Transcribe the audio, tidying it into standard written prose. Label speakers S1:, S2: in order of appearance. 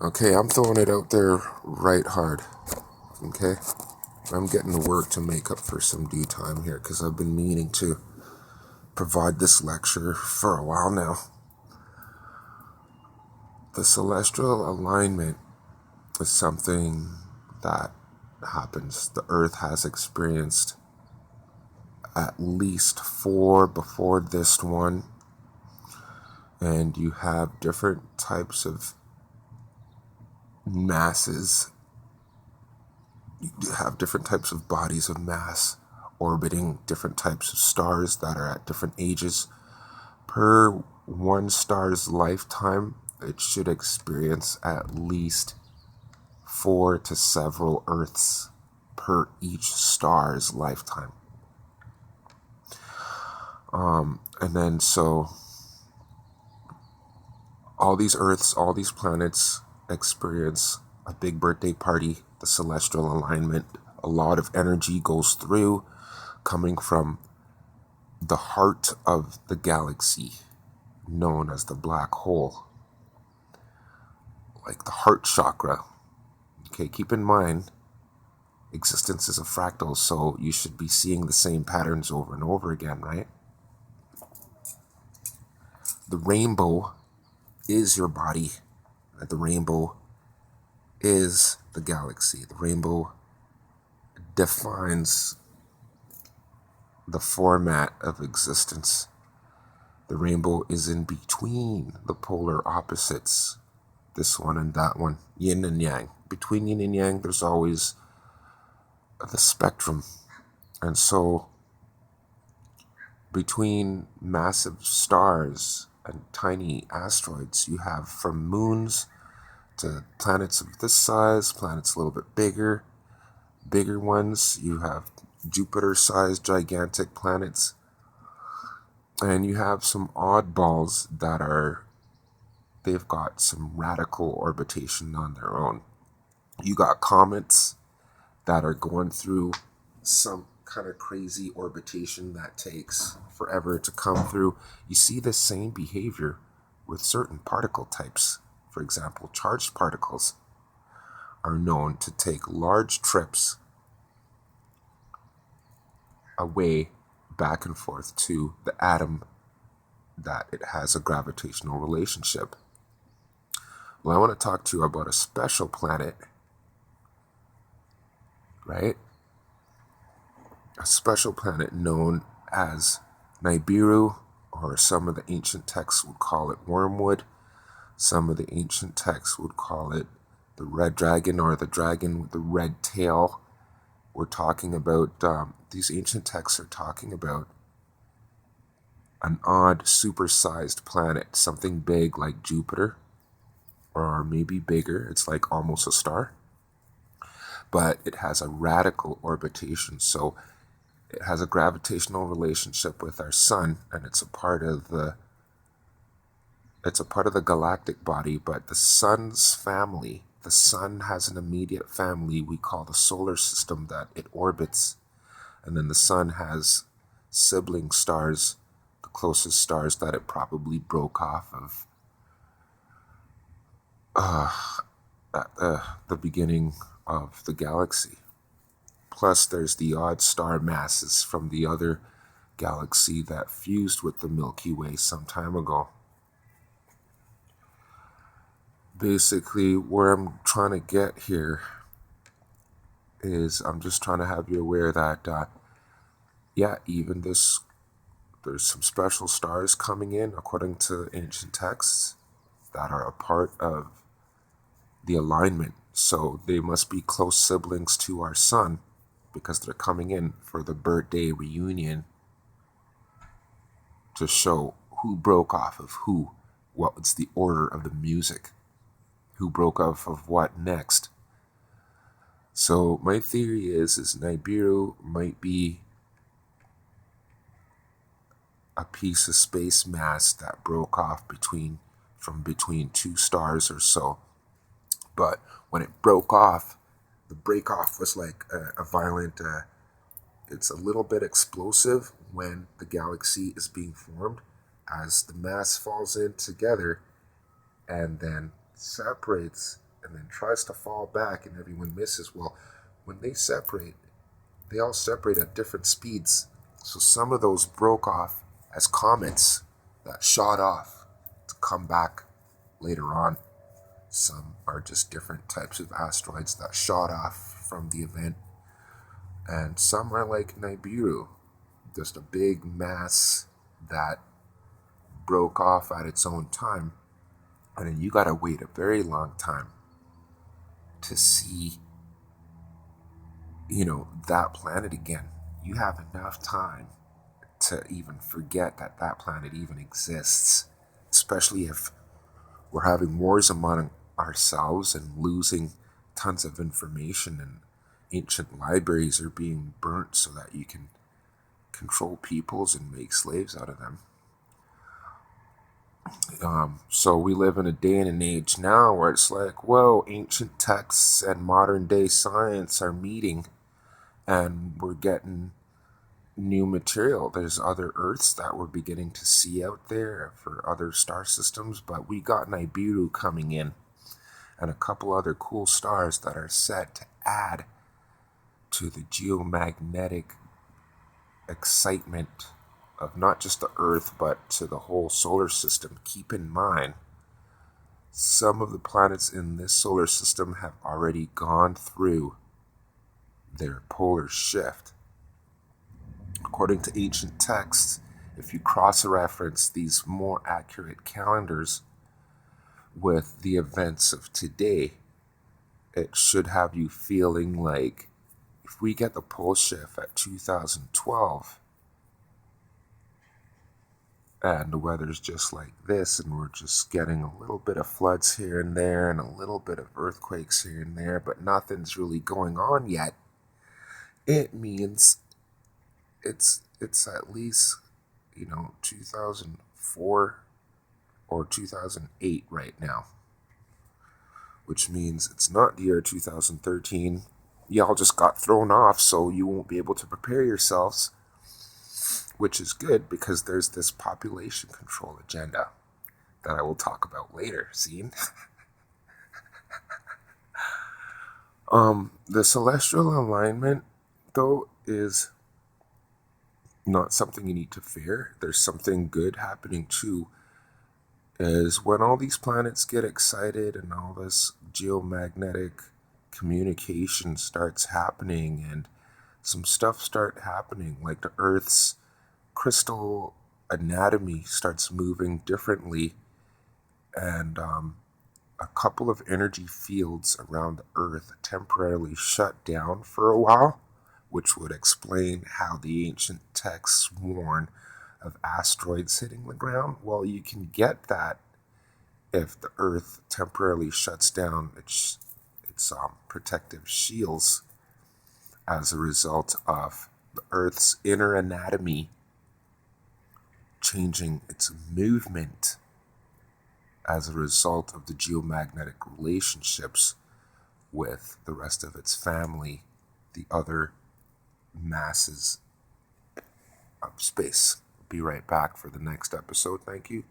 S1: Okay, I'm throwing it out there right hard. Okay? I'm getting to work to make up for some due time here because I've been meaning to provide this lecture for a while now. The celestial alignment is something that happens. The Earth has experienced at least 4 before this one, and you have different types of masses. You have different types of bodies of mass orbiting different types of stars that are at different ages. Per one star's lifetime, it should experience at least 4 to several Earths per each star's lifetime. And then so all these Earths, all these planets experience a big birthday party, the celestial alignment. A lot of energy goes through, coming from the heart of the galaxy, known as the black hole, like the heart chakra. Okay, keep in mind, existence is a fractal, so you should be seeing the same patterns over and over again, right? The rainbow is your body. The rainbow is the galaxy. The rainbow defines the format of existence. The rainbow is in between the polar opposites, this one and that one, yin and yang. Between yin and yang, there's always the spectrum. And so, between massive stars and tiny asteroids, you have from moons to planets of this size, planets a little bit bigger ones. You have Jupiter-sized gigantic planets. And you have some oddballs they've got some radical orbitation on their own. You got comets that are going through some kind of crazy orbitation that takes forever to come through. You see the same behavior with certain particle types. For example, charged particles are known to take large trips away back and forth to the atom that it has a gravitational relationship. Well, I want to talk to you about a special planet, right? A special planet known as Nibiru, or some of the ancient texts would call it wormwood. Some of the ancient texts would call it the red dragon, or the dragon with the red tail. We're talking about, these ancient texts are talking about an odd supersized planet, something big like Jupiter, or maybe bigger. It's like almost a star. But it has a radical orbitation, so it has a gravitational relationship with our sun, and it's a part of the galactic body. But the sun's family, the sun has an immediate family we call the solar system that it orbits, and then the sun has sibling stars, the closest stars that it probably broke off of at the beginning of the galaxy. Plus, there's the odd star masses from the other galaxy that fused with the Milky Way some time ago. Basically, where I'm trying to get here is I'm just trying to have you aware that, even there's some special stars coming in, according to ancient texts, that are a part of the alignment. So they must be close siblings to our sun, because they're coming in for the birthday reunion to show who broke off of who, what was the order of the music, who broke off of what next. So my theory is Nibiru might be a piece of space mass that broke off from between two stars or so. But when it broke off, the break off was like a violent, it's a little bit explosive when the galaxy is being formed, as the mass falls in together and then separates. and then tries to fall back and everyone misses. Well, when they separate, they all separate at different speeds. So some of those broke off as comets that shot off to come back later on. Some are just different types of asteroids that shot off from the event. And some are like Nibiru, just a big mass that broke off at its own time. And then you gotta wait a very long time to see, that planet again. You have enough time to even forget that that planet even exists, especially if we're having wars among ourselves and losing tons of information, and ancient libraries are being burnt so that you can control peoples and make slaves out of them. So we live in a day and an age now where it's like, whoa, ancient texts and modern day science are meeting, and we're getting new material. There's other Earths that we're beginning to see out there for other star systems, but we got Nibiru coming in and a couple other cool stars that are set to add to the geomagnetic excitement of not just the Earth, but to the whole solar system. Keep in mind, some of the planets in this solar system have already gone through their polar shift. According to ancient texts, if you cross-reference these more accurate calendars with the events of today, it should have you feeling like if we get the pole shift at 2012 and the weather's just like this and we're just getting a little bit of floods here and there and a little bit of earthquakes here and there, but nothing's really going on yet, it means it's at least 2004 or 2008 right now, which means it's not the year 2013. Y'all just got thrown off, so you won't be able to prepare yourselves, which is good because there's this population control agenda that I will talk about later. Seen? The celestial alignment, though, is not something you need to fear. There's something good happening too, is when all these planets get excited and all this geomagnetic communication starts happening and some stuff start happening, like the Earth's crystal anatomy starts moving differently, and a couple of energy fields around the Earth temporarily shut down for a while, which would explain how the ancient texts warn of asteroids hitting the ground. Well, you can get that if the Earth temporarily shuts down its protective shields as a result of the Earth's inner anatomy changing its movement as a result of the geomagnetic relationships with the rest of its family, the other masses of space. Be right back for the next episode. Thank you.